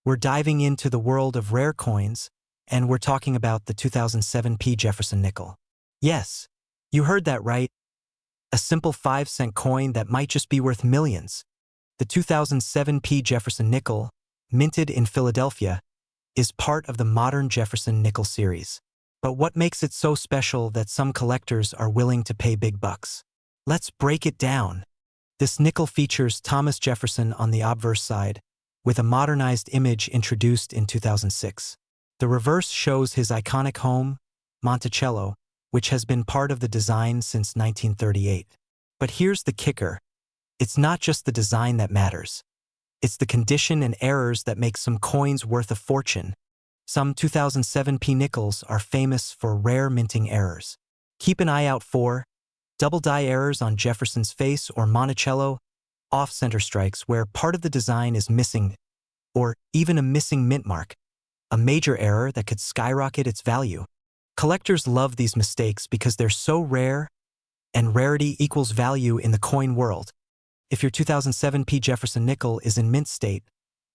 We're diving into the world of rare coins, and we're talking about the 2007 P. Jefferson nickel. Yes, you heard that right. A simple 5-cent coin that might just be worth millions. The 2007 P. Jefferson nickel, minted in Philadelphia, is part of the modern Jefferson nickel series. But what makes it so special that some collectors are willing to pay big bucks? Let's break it down. This nickel features Thomas Jefferson on the obverse side, with a modernized image introduced in 2006. The reverse shows his iconic home, Monticello, which has been part of the design since 1938. But here's the kicker. It's not just the design that matters. It's the condition and errors that make some coins worth a fortune. Some 2007 P nickels are famous for rare minting errors. Keep an eye out for double die errors on Jefferson's face or Monticello off-center strikes where part of the design is missing, or even a missing mint mark, a major error that could skyrocket its value. Collectors love these mistakes because they're so rare, and rarity equals value in the coin world. If your 2007 P. Jefferson nickel is in mint state,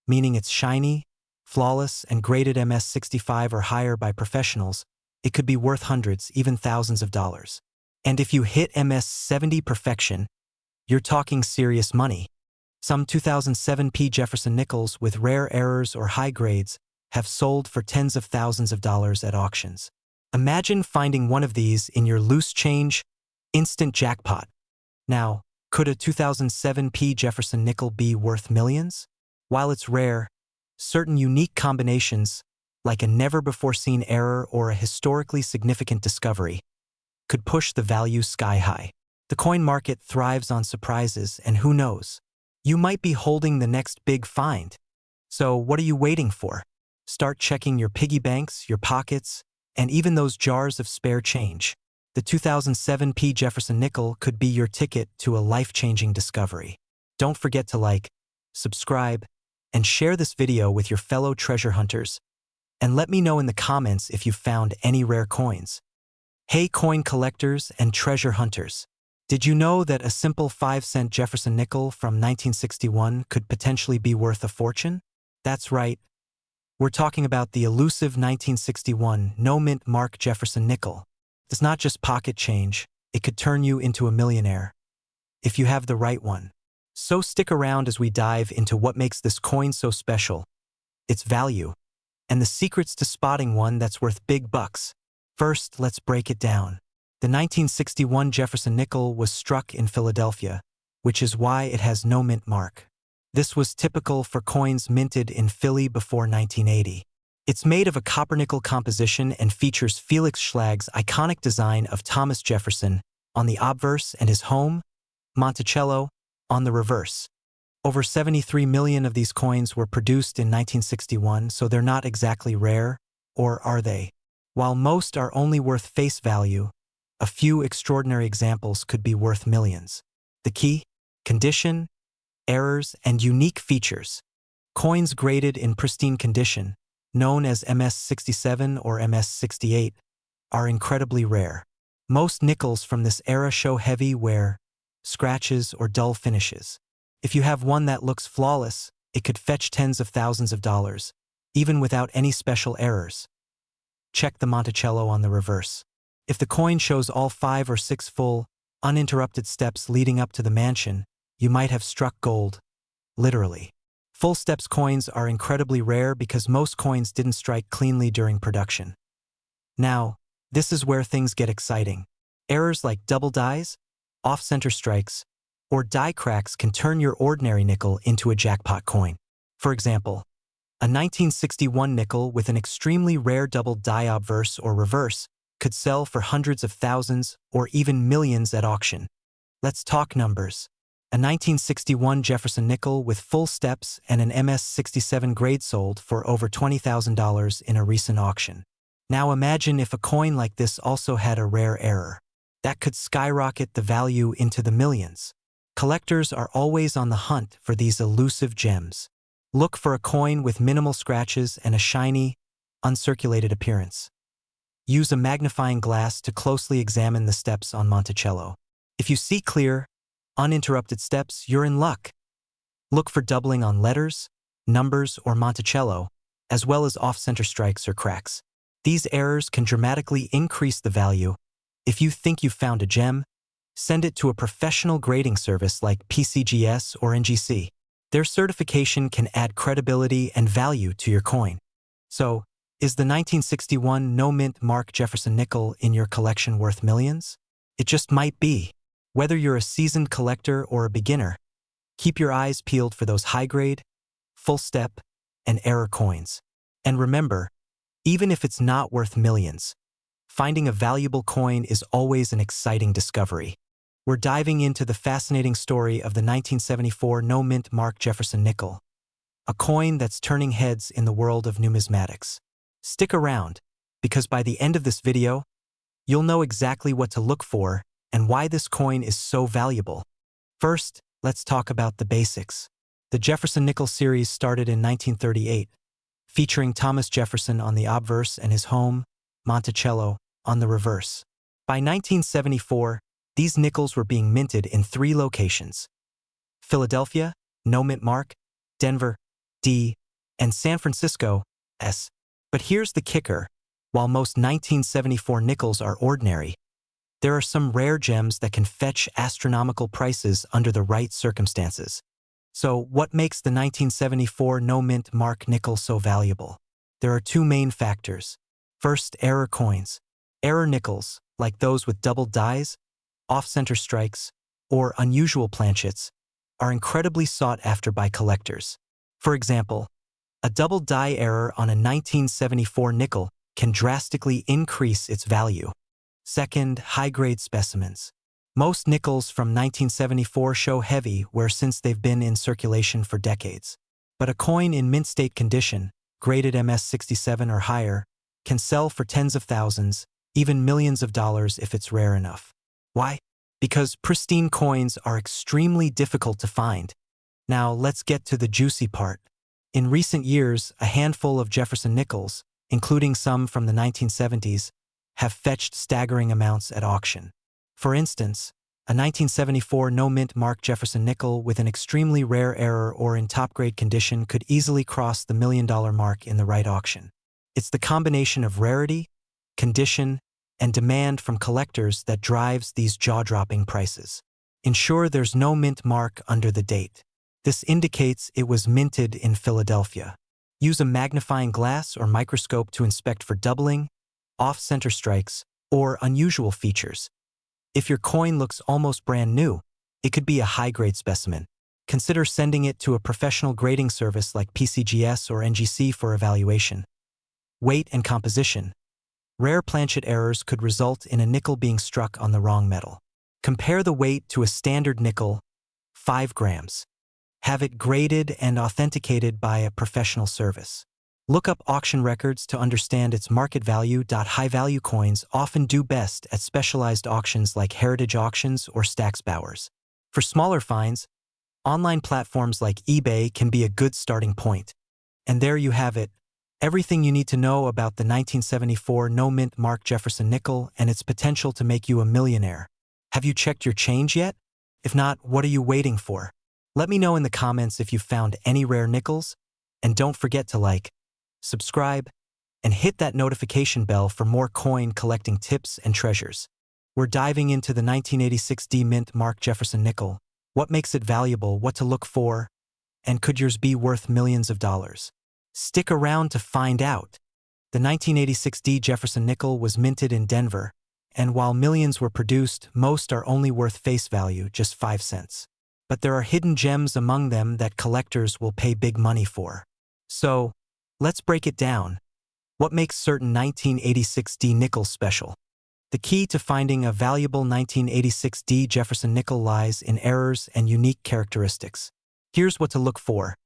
meaning it's shiny, flawless, and graded MS-65 or higher by professionals, it could be worth hundreds, even thousands of dollars. And if you hit MS-70 perfection, you're talking serious money. Some 2007 P. Jefferson nickels with rare errors or high grades have sold for tens of thousands of dollars at auctions. Imagine finding one of these in your loose change, instant jackpot. Now, could a 2007 P. Jefferson nickel be worth millions? While it's rare, certain unique combinations, like a never-before-seen error or a historically significant discovery, could push the value sky high. The coin market thrives on surprises, and who knows? You might be holding the next big find. So what are you waiting for? Start checking your piggy banks, your pockets, and even those jars of spare change. The 2007 P. Jefferson nickel could be your ticket to a life-changing discovery. Don't forget to like, subscribe, and share this video with your fellow treasure hunters. And let me know in the comments if you found any rare coins. Hey coin collectors and treasure hunters. Did you know that a simple 5-cent Jefferson nickel from 1961 could potentially be worth a fortune? That's right. We're talking about the elusive 1961 no-mint mark Jefferson nickel. It's not just pocket change, it could turn you into a millionaire, if you have the right one. So stick around as we dive into what makes this coin so special, its value, and the secrets to spotting one that's worth big bucks. First, let's break it down. The 1961 Jefferson nickel was struck in Philadelphia, which is why it has no mint mark. This was typical for coins minted in Philly before 1980. It's made of a copper-nickel composition and features Felix Schlag's iconic design of Thomas Jefferson on the obverse and his home, Monticello, on the reverse. Over 73 million of these coins were produced in 1961, so they're not exactly rare, or are they? While most are only worth face value, a few extraordinary examples could be worth millions. The key? Condition, errors, and unique features. Coins graded in pristine condition, known as MS-67 or MS-68, are incredibly rare. Most nickels from this era show heavy wear, scratches, or dull finishes. If you have one that looks flawless, it could fetch tens of thousands of dollars, even without any special errors. Check the Monticello on the reverse. If the coin shows all 5 or 6 full, uninterrupted steps leading up to the mansion, you might have struck gold, literally. Full steps coins are incredibly rare because most coins didn't strike cleanly during production. Now, this is where things get exciting. Errors like double dies, off-center strikes, or die cracks can turn your ordinary nickel into a jackpot coin. For example, a 1961 nickel with an extremely rare double die obverse or reverse could sell for hundreds of thousands or even millions at auction. Let's talk numbers. A 1961 Jefferson nickel with full steps and an MS-67 grade sold for over $20,000 in a recent auction. Now imagine if a coin like this also had a rare error. That could skyrocket the value into the millions. Collectors are always on the hunt for these elusive gems. Look for a coin with minimal scratches and a shiny, uncirculated appearance. Use a magnifying glass to closely examine the steps on Monticello. If you see clear, uninterrupted steps, you're in luck. Look for doubling on letters, numbers, or Monticello, as well as off-center strikes or cracks. These errors can dramatically increase the value. If you think you've found a gem, send it to a professional grading service like PCGS or NGC. Their certification can add credibility and value to your coin. So, is the 1961 no-mint Mark Jefferson nickel in your collection worth millions? It just might be. Whether you're a seasoned collector or a beginner, keep your eyes peeled for those high-grade, full-step, and error coins. And remember, even if it's not worth millions, finding a valuable coin is always an exciting discovery. We're diving into the fascinating story of the 1974 no-mint Mark Jefferson nickel, a coin that's turning heads in the world of numismatics. Stick around, because by the end of this video, you'll know exactly what to look for and why this coin is so valuable. First, let's talk about the basics. The Jefferson nickel series started in 1938, featuring Thomas Jefferson on the obverse and his home, Monticello, on the reverse. By 1974, these nickels were being minted in 3 locations: Philadelphia, no mint mark, Denver, D, and San Francisco, S. But here's the kicker: while most 1974 nickels are ordinary, there are some rare gems that can fetch astronomical prices under the right circumstances. So, what makes the 1974 no-mint mark nickel so valuable? There are 2 main factors. First, error coins. Error nickels, like those with doubled dies, off-center strikes, or unusual planchets, are incredibly sought after by collectors. For example, a double die error on a 1974 nickel can drastically increase its value. Second, high-grade specimens. Most nickels from 1974 show heavy wear since they've been in circulation for decades. But a coin in mint state condition, graded MS-67 or higher, can sell for tens of thousands, even millions of dollars if it's rare enough. Why? Because pristine coins are extremely difficult to find. Now let's get to the juicy part. In recent years, a handful of Jefferson nickels, including some from the 1970s, have fetched staggering amounts at auction. For instance, a 1974 no-mint Mark Jefferson nickel with an extremely rare error or in top-grade condition could easily cross the $1 million mark in the right auction. It's the combination of rarity, condition, and demand from collectors that drives these jaw-dropping prices. Ensure there's no mint mark under the date. This indicates it was minted in Philadelphia. Use a magnifying glass or microscope to inspect for doubling, off-center strikes, or unusual features. If your coin looks almost brand new, it could be a high-grade specimen. Consider sending it to a professional grading service like PCGS or NGC for evaluation. Weight and composition. Rare planchet errors could result in a nickel being struck on the wrong metal. Compare the weight to a standard nickel, 5 grams. Have it graded and authenticated by a professional service. Look up auction records to understand its market value. High-value coins often do best at specialized auctions like Heritage Auctions or Stack's Bowers. For smaller finds, online platforms like eBay can be a good starting point. And there you have it, everything you need to know about the 1974 no-mint Mark Jefferson nickel and its potential to make you a millionaire. Have you checked your change yet? If not, what are you waiting for? Let me know in the comments if you found any rare nickels, and don't forget to like, subscribe, and hit that notification bell for more coin collecting tips and treasures. We're diving into the 1986 D-Mint Mark Jefferson nickel, what makes it valuable, what to look for, and could yours be worth millions of dollars? Stick around to find out. The 1986 D Jefferson nickel was minted in Denver, and while millions were produced, most are only worth face value, just 5 cents. But there are hidden gems among them that collectors will pay big money for. So, let's break it down. What makes certain 1986 D nickels special? The key to finding a valuable 1986 D Jefferson nickel lies in errors and unique characteristics. Here's what to look for.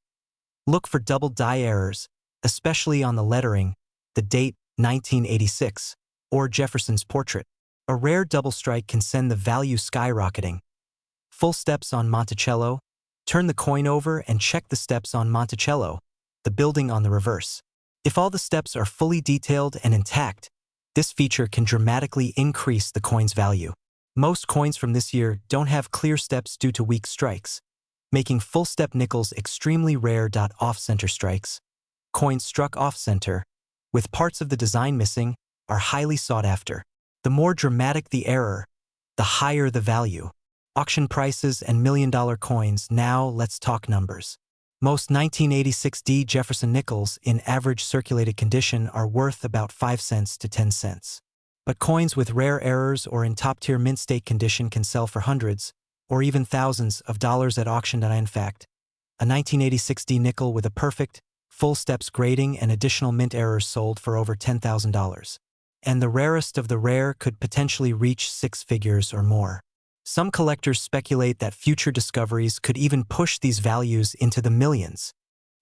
Look for double die errors, especially on the lettering, the date, 1986, or Jefferson's portrait. A rare double strike can send the value skyrocketing. Full steps on Monticello. Turn the coin over and check the steps on Monticello, the building on the reverse. If all the steps are fully detailed and intact, this feature can dramatically increase the coin's value. Most coins from this year don't have clear steps due to weak strikes, making full-step nickels extremely rare. Off-center strikes. Coins struck off-center, with parts of the design missing, are highly sought after. The more dramatic the error, the higher the value. Auction prices and million-dollar coins. Now let's talk numbers. Most 1986 Jefferson nickels in average circulated condition are worth about 5 cents to 10 cents. But coins with rare errors or in top-tier mint state condition can sell for hundreds, or even thousands of dollars at auction. In fact, a 1986 nickel with a perfect, full steps grading and additional mint errors sold for over $10,000. And the rarest of the rare could potentially reach 6 figures or more. Some collectors speculate that future discoveries could even push these values into the millions.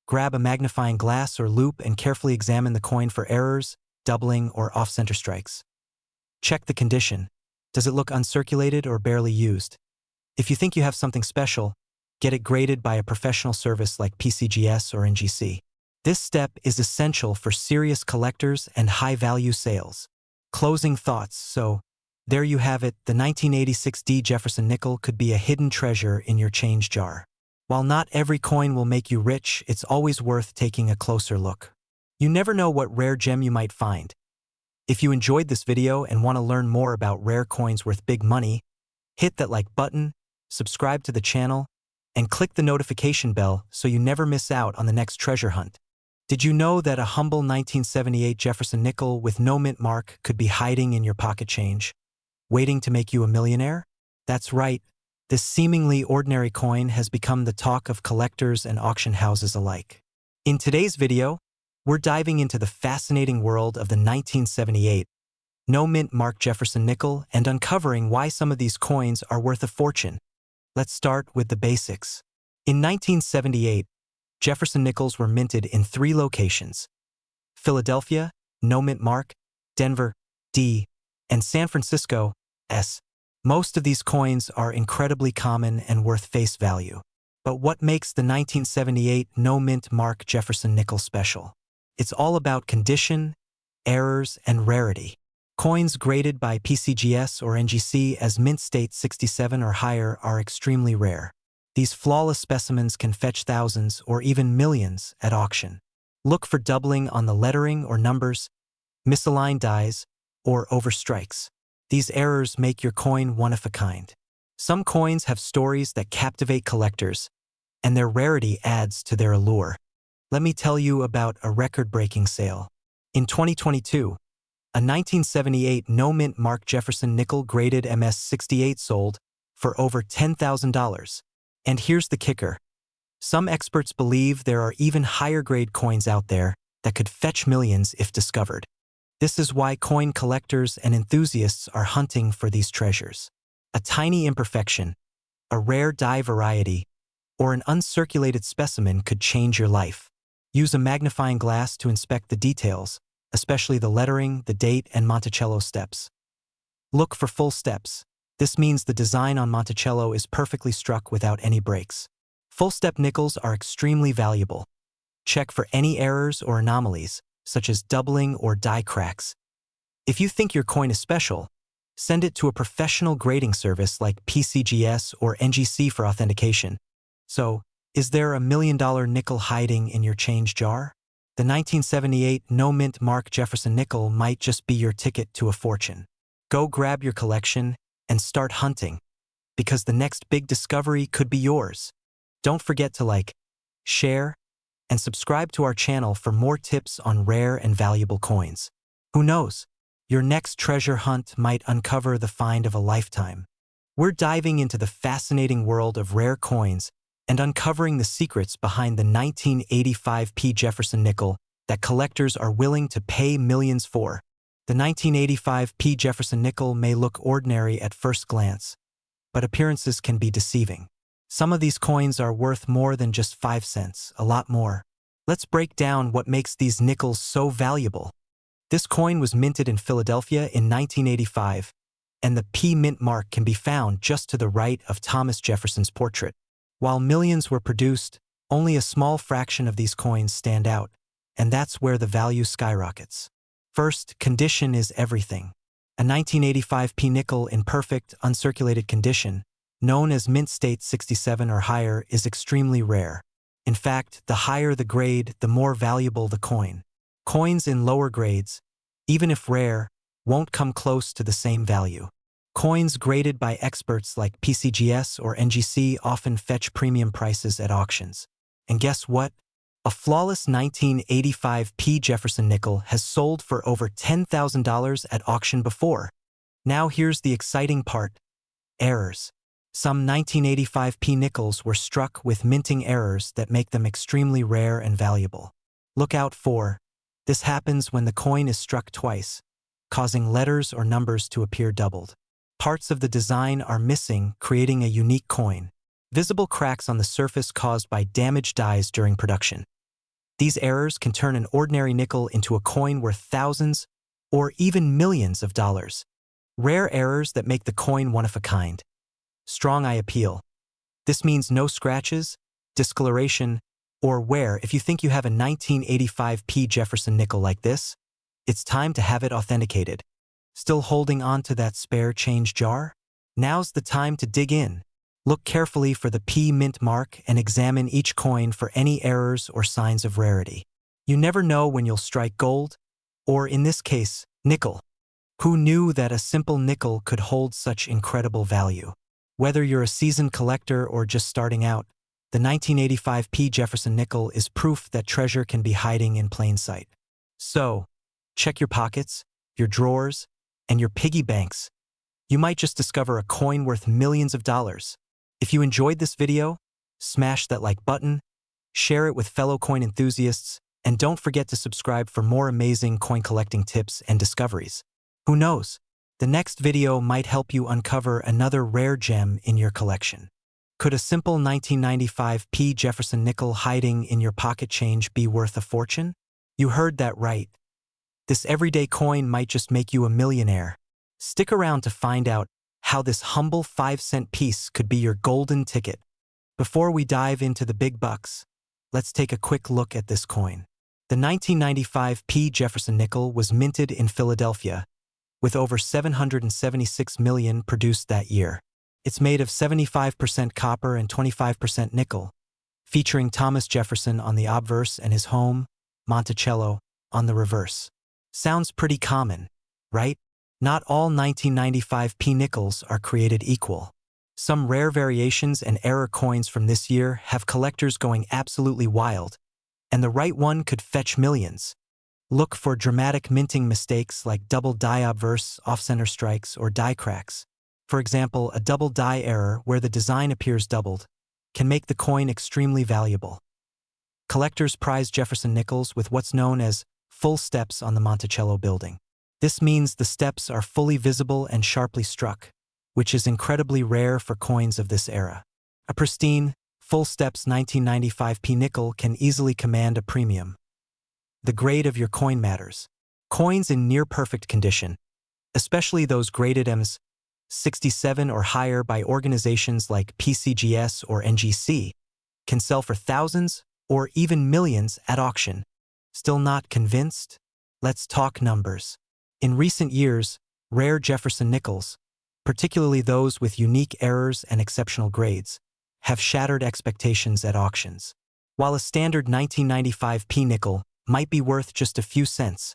Grab a magnifying glass or loupe and carefully examine the coin for errors, doubling, or off-center strikes. Check the condition. Does it look uncirculated or barely used? If you think you have something special, get it graded by a professional service like PCGS or NGC. This step is essential for serious collectors and high-value sales. Closing thoughts. So, there you have it. The 1986 Jefferson nickel could be a hidden treasure in your change jar. While not every coin will make you rich, it's always worth taking a closer look. You never know what rare gem you might find. If you enjoyed this video and want to learn more about rare coins worth big money, hit that like button, subscribe to the channel, and click the notification bell so you never miss out on the next treasure hunt. Did you know that a humble 1978 Jefferson nickel with no mint mark could be hiding in your pocket change, waiting to make you a millionaire? That's right, this seemingly ordinary coin has become the talk of collectors and auction houses alike. In today's video, we're diving into the fascinating world of the 1978 no mint mark Jefferson nickel and uncovering why some of these coins are worth a fortune. Let's start with the basics. In 1978, Jefferson nickels were minted in 3 locations: Philadelphia, no mint mark; Denver, D; and San Francisco, S. Most of these coins are incredibly common and worth face value. But what makes the 1978 no mint mark Jefferson nickel special? It's all about condition, errors, and rarity. Coins graded by PCGS or NGC as mint state 67 or higher are extremely rare. These flawless specimens can fetch thousands or even millions at auction. Look for doubling on the lettering or numbers, misaligned dies, or overstrikes. These errors make your coin one of a kind. Some coins have stories that captivate collectors, and their rarity adds to their allure. Let me tell you about a record-breaking sale. In 2022, a 1978 no mint mark Jefferson nickel graded MS68 sold for over $10,000. And here's the kicker. Some experts believe there are even higher grade coins out there that could fetch millions if discovered. This is why coin collectors and enthusiasts are hunting for these treasures. A tiny imperfection, a rare die variety, or an uncirculated specimen could change your life. Use a magnifying glass to inspect the details, especially the lettering, the date, and Monticello steps. Look for full steps. This means the design on Monticello is perfectly struck without any breaks. Full-step nickels are extremely valuable. Check for any errors or anomalies, such as doubling or die cracks. If you think your coin is special, send it to a professional grading service like PCGS or NGC for authentication. So, is there a $1 million nickel hiding in your change jar? The 1978 no mint mark Jefferson nickel might just be your ticket to a fortune. Go grab your collection and start hunting, because the next big discovery could be yours. Don't forget to like, share, and subscribe to our channel for more tips on rare and valuable coins. Who knows? Your next treasure hunt might uncover the find of a lifetime. We're diving into the fascinating world of rare coins and uncovering the secrets behind the 1985 Jefferson nickel that collectors are willing to pay millions for. The 1985 Jefferson nickel may look ordinary at first glance, but appearances can be deceiving. Some of these coins are worth more than just 5 cents, a lot more. Let's break down what makes these nickels so valuable. This coin was minted in Philadelphia in 1985, and the P mint mark can be found just to the right of Thomas Jefferson's portrait. While millions were produced, only a small fraction of these coins stand out, and that's where the value skyrockets. First, condition is everything. A 1985 P nickel in perfect, uncirculated condition known as mint state 67 or higher, is extremely rare. In fact, the higher the grade, the more valuable the coin. Coins in lower grades, even if rare, won't come close to the same value. Coins graded by experts like PCGS or NGC often fetch premium prices at auctions. And guess what? A flawless 1985 P. Jefferson nickel has sold for over $10,000 at auction before. Now here's the exciting part: errors. Some 1985 P nickels were struck with minting errors that make them extremely rare and valuable. Look out for: this happens when the coin is struck twice, causing letters or numbers to appear doubled. Parts of the design are missing, creating a unique coin. Visible cracks on the surface caused by damaged dies during production. These errors can turn an ordinary nickel into a coin worth thousands or even millions of dollars. Rare errors that make the coin one of a kind. Strong eye appeal. This means no scratches, discoloration, or wear. If you think you have a 1985 P. Jefferson nickel like this, it's time to have it authenticated. Still holding on to that spare change jar? Now's the time to dig in. Look carefully for the P mint mark and examine each coin for any errors or signs of rarity. You never know when you'll strike gold, or in this case, nickel. Who knew that a simple nickel could hold such incredible value? Whether you're a seasoned collector or just starting out, the 1985 P. Jefferson nickel is proof that treasure can be hiding in plain sight. So, check your pockets, your drawers, and your piggy banks. You might just discover a coin worth millions of dollars. If you enjoyed this video, smash that like button, share it with fellow coin enthusiasts, and don't forget to subscribe for more amazing coin collecting tips and discoveries. Who knows? The next video might help you uncover another rare gem in your collection. Could a simple 1995 P. Jefferson nickel hiding in your pocket change be worth a fortune? You heard that right. This everyday coin might just make you a millionaire. Stick around to find out how this humble 5-cent piece could be your golden ticket. Before we dive into the big bucks, let's take a quick look at this coin. The 1995 P. Jefferson nickel was minted in Philadelphia, with over 776 million produced that year. It's made of 75% copper and 25% nickel, featuring Thomas Jefferson on the obverse and his home, Monticello, on the reverse. Sounds pretty common, right? Not all 1995 P nickels are created equal. Some rare variations and error coins from this year have collectors going absolutely wild, and the right one could fetch millions. Look for dramatic minting mistakes like double die obverse, off-center strikes, or die cracks. For example, a double die error where the design appears doubled can make the coin extremely valuable. Collectors prize Jefferson nickels with what's known as full steps on the Monticello building. This means the steps are fully visible and sharply struck, which is incredibly rare for coins of this era. A pristine, full steps 1995 P nickel can easily command a premium. The grade of your coin matters. Coins in near-perfect condition, especially those graded Ms. 67 or higher by organizations like PCGS or NGC, can sell for thousands or even millions at auction. Still not convinced? Let's talk numbers. In recent years, rare Jefferson nickels, particularly those with unique errors and exceptional grades, have shattered expectations at auctions. While a standard 1995 P nickel might be worth just a few cents,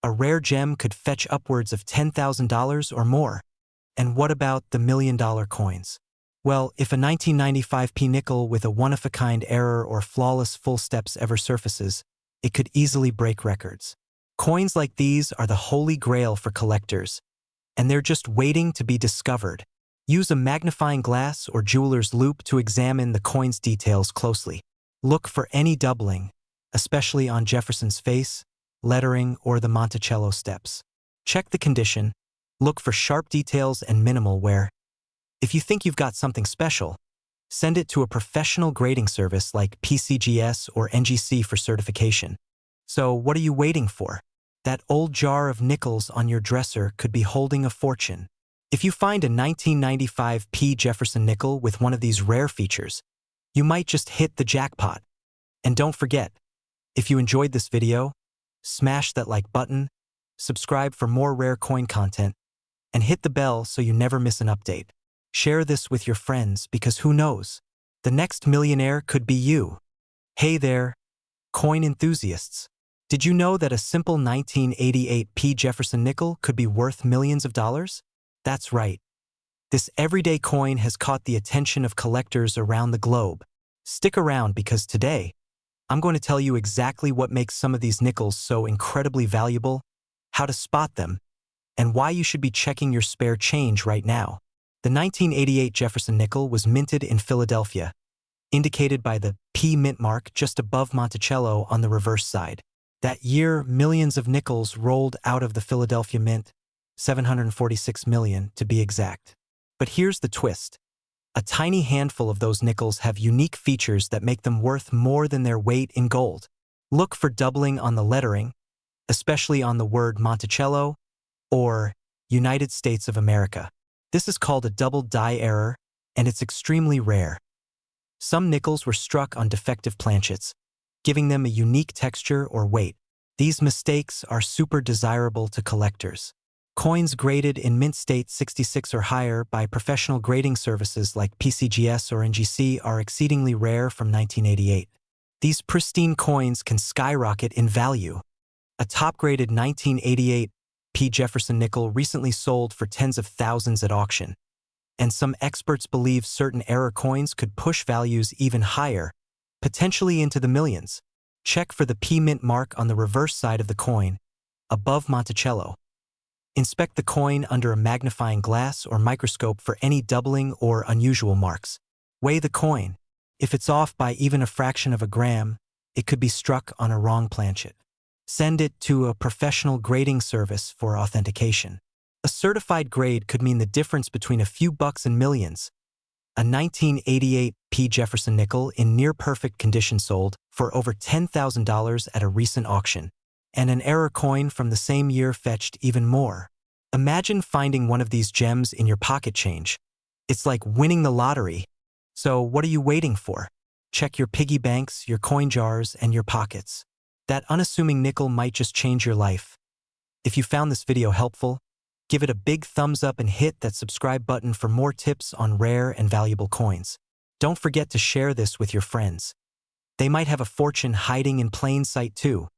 a rare gem could fetch upwards of $10,000 or more. And what about the million-dollar coins? Well, if a 1995 P nickel with a one-of-a-kind error or flawless full steps ever surfaces, it could easily break records. Coins like these are the holy grail for collectors, and they're just waiting to be discovered. Use a magnifying glass or jeweler's loupe to examine the coin's details closely. Look for any doubling, especially on Jefferson's face, lettering, or the Monticello steps. Check the condition, look for sharp details and minimal wear. If you think you've got something special, send it to a professional grading service like PCGS or NGC for certification. So what are you waiting for? That old jar of nickels on your dresser could be holding a fortune. If you find a 1995 P. Jefferson nickel with one of these rare features, you might just hit the jackpot. And don't forget, if you enjoyed this video, smash that like button, subscribe for more rare coin content, and hit the bell so you never miss an update. Share this with your friends because who knows? The next millionaire could be you. Hey there, coin enthusiasts. Did you know that a simple 1988 P. Jefferson nickel could be worth millions of dollars? That's right. This everyday coin has caught the attention of collectors around the globe. Stick around because today, I'm going to tell you exactly what makes some of these nickels so incredibly valuable, how to spot them, and why you should be checking your spare change right now. The 1988 Jefferson nickel was minted in Philadelphia, indicated by the P mint mark just above Monticello on the reverse side. That year, millions of nickels rolled out of the Philadelphia mint, 746 million to be exact. But here's the twist. A tiny handful of those nickels have unique features that make them worth more than their weight in gold. Look for doubling on the lettering, especially on the word Monticello or United States of America. This is called a double die error, and it's extremely rare. Some nickels were struck on defective planchets, giving them a unique texture or weight. These mistakes are super desirable to collectors. Coins graded in mint state 66 or higher by professional grading services like PCGS or NGC are exceedingly rare from 1988. These pristine coins can skyrocket in value. A top-graded 1988 P. Jefferson nickel recently sold for tens of thousands at auction, and some experts believe certain error coins could push values even higher, potentially into the millions. Check for the P mint mark on the reverse side of the coin, above Monticello. Inspect the coin under a magnifying glass or microscope for any doubling or unusual marks. Weigh the coin. If it's off by even a fraction of a gram, it could be struck on a wrong planchet. Send it to a professional grading service for authentication. A certified grade could mean the difference between a few bucks and millions. A 1988 P. Jefferson nickel in near-perfect condition sold for over $10,000 at a recent auction, and an error coin from the same year fetched even more. Imagine finding one of these gems in your pocket change. It's like winning the lottery. So what are you waiting for? Check your piggy banks, your coin jars, and your pockets. That unassuming nickel might just change your life. If you found this video helpful, give it a big thumbs up and hit that subscribe button for more tips on rare and valuable coins. Don't forget to share this with your friends. They might have a fortune hiding in plain sight too.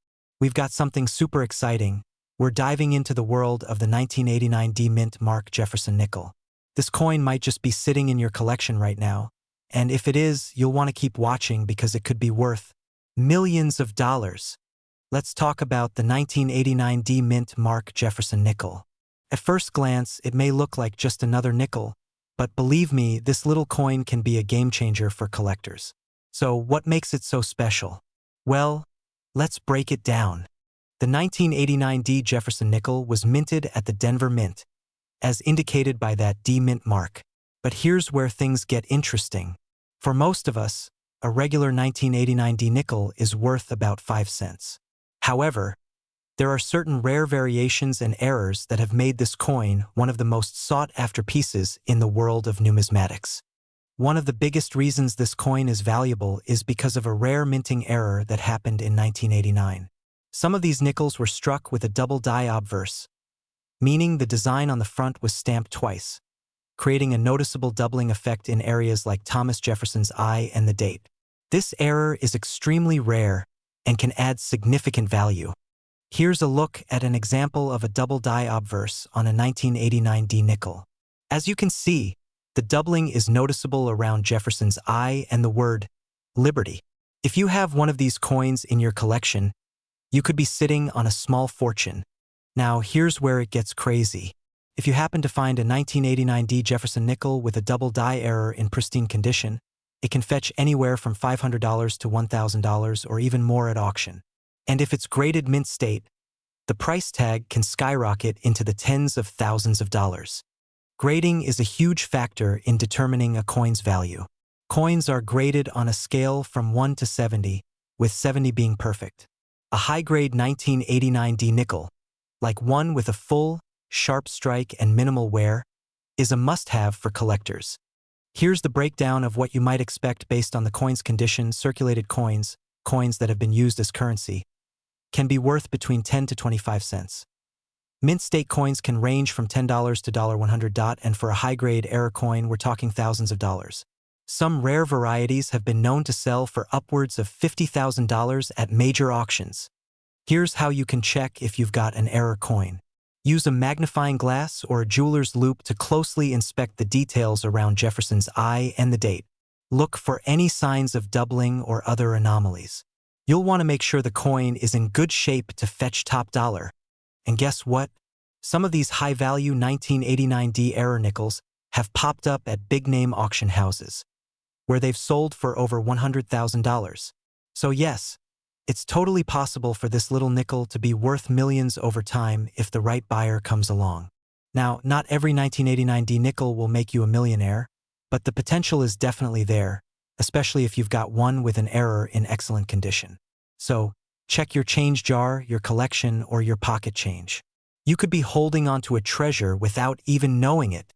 We've got something super exciting. We're diving into the world of the 1989 D mint mark Jefferson nickel. This coin might just be sitting in your collection right now, and if it is, you'll want to keep watching because it could be worth millions of dollars. Let's talk about the 1989 D mint mark Jefferson nickel. At first glance, it may look like just another nickel, but believe me, this little coin can be a game changer for collectors. So what makes it so special? Well, let's break it down. The 1989 D Jefferson nickel was minted at the Denver Mint, as indicated by that D mint mark. But here's where things get interesting. For most of us, a regular 1989 D nickel is worth about 5 cents. However, there are certain rare variations and errors that have made this coin one of the most sought-after pieces in the world of numismatics. One of the biggest reasons this coin is valuable is because of a rare minting error that happened in 1989. Some of these nickels were struck with a double die obverse, meaning the design on the front was stamped twice, creating a noticeable doubling effect in areas like Thomas Jefferson's eye and the date. This error is extremely rare and can add significant value. Here's a look at an example of a double die obverse on a 1989 D nickel. As you can see, the doubling is noticeable around Jefferson's eye and the word Liberty. If you have one of these coins in your collection, you could be sitting on a small fortune. Now, here's where it gets crazy. If you happen to find a 1989 D Jefferson nickel with a double die error in pristine condition, it can fetch anywhere from $500 to $1,000 or even more at auction. And if it's graded mint state, the price tag can skyrocket into the tens of thousands of dollars. Grading is a huge factor in determining a coin's value. Coins are graded on a scale from 1 to 70, with 70 being perfect. A high-grade 1989 D nickel, like one with a full, sharp strike and minimal wear, is a must-have for collectors. Here's the breakdown of what you might expect based on the coin's condition. Circulated coins, coins that have been used as currency, can be worth between 10 to 25 cents. Mint state coins can range from $10 to $100, and for a high-grade error coin, we're talking thousands of dollars. Some rare varieties have been known to sell for upwards of $50,000 at major auctions. Here's how you can check if you've got an error coin. Use a magnifying glass or a jeweler's loupe to closely inspect the details around Jefferson's eye and the date. Look for any signs of doubling or other anomalies. You'll want to make sure the coin is in good shape to fetch top dollar. And guess what? Some of these high-value 1989D error nickels have popped up at big-name auction houses, where they've sold for over $100,000. So yes, it's totally possible for this little nickel to be worth millions over time if the right buyer comes along. Now, not every 1989D nickel will make you a millionaire, but the potential is definitely there, especially if you've got one with an error in excellent condition. So, check your change jar, your collection, or your pocket change. You could be holding onto a treasure without even knowing it.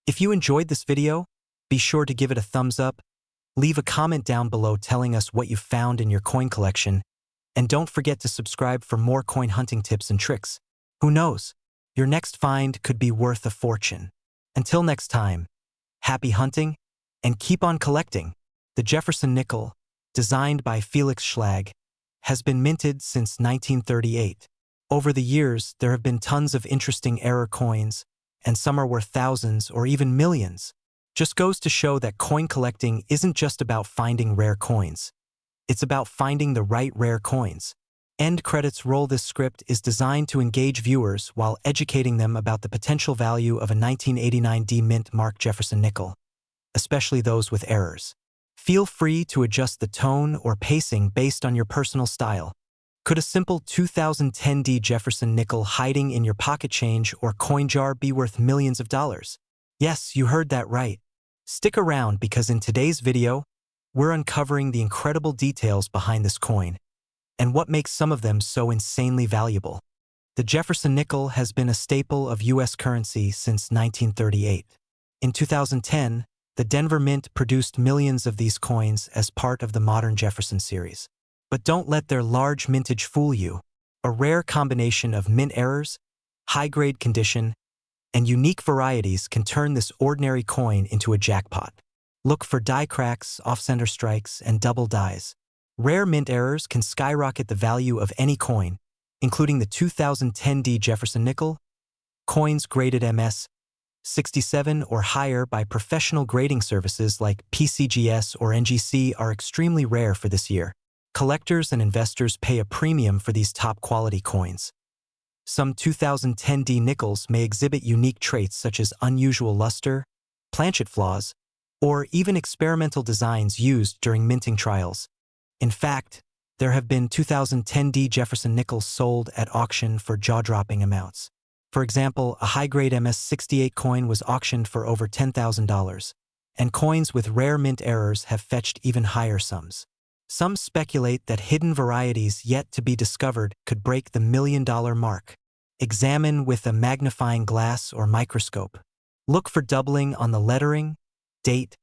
If you enjoyed this video, be sure to give it a thumbs up, leave a comment down below telling us what you found in your coin collection, and don't forget to subscribe for more coin hunting tips and tricks. Who knows? Your next find could be worth a fortune. Until next time, happy hunting, and keep on collecting. The Jefferson nickel, designed by Felix Schlag, has been minted since 1938. Over the years, there have been tons of interesting error coins, and some are worth thousands or even millions. Just goes to show that coin collecting isn't just about finding rare coins. It's about finding the right rare coins. End credits roll. This script is designed to engage viewers while educating them about the potential value of a 1989D mint mark Jefferson nickel, especially those with errors. Feel free to adjust the tone or pacing based on your personal style. Could a simple 2010D Jefferson nickel hiding in your pocket change or coin jar be worth millions of dollars? Yes, you heard that right. Stick around because in today's video, we're uncovering the incredible details behind this coin and what makes some of them so insanely valuable. The Jefferson nickel has been a staple of U.S. currency since 1938. In 2010, the Denver Mint produced millions of these coins as part of the modern Jefferson series. But don't let their large mintage fool you. A rare combination of mint errors, high-grade condition, and unique varieties can turn this ordinary coin into a jackpot. Look for die cracks, off-center strikes, and double dies. Rare mint errors can skyrocket the value of any coin, including the 2010D Jefferson nickel. Coins graded MS 67 or higher by professional grading services like PCGS or NGC are extremely rare for this year. Collectors and investors pay a premium for these top-quality coins. Some 2010D nickels may exhibit unique traits such as unusual luster, planchet flaws, or even experimental designs used during minting trials. In fact, there have been 2010D Jefferson nickels sold at auction for jaw-dropping amounts. For example, a high-grade MS-68 coin was auctioned for over $10,000, and coins with rare mint errors have fetched even higher sums. Some speculate that hidden varieties yet to be discovered could break the million-dollar mark. Examine with a magnifying glass or microscope. Look for doubling on the lettering, date,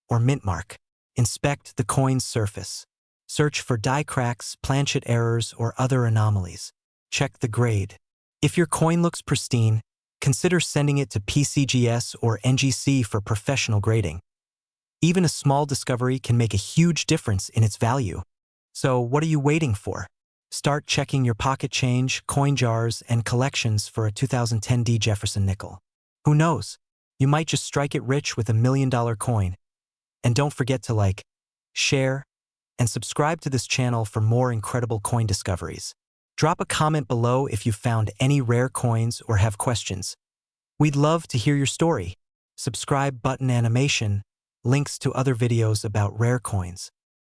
or mint mark. Inspect the coin's surface. Search for die cracks, planchet errors, or other anomalies. Check the grade. If your coin looks pristine, consider sending it to PCGS or NGC for professional grading. Even a small discovery can make a huge difference in its value. So what are you waiting for? Start checking your pocket change, coin jars, and collections for a 2010D Jefferson nickel. Who knows? You might just strike it rich with a million-dollar coin. And don't forget to like, share, and subscribe to this channel for more incredible coin discoveries. Drop a comment below if you found any rare coins or have questions. We'd love to hear your story. Subscribe button animation, links to other videos about rare coins.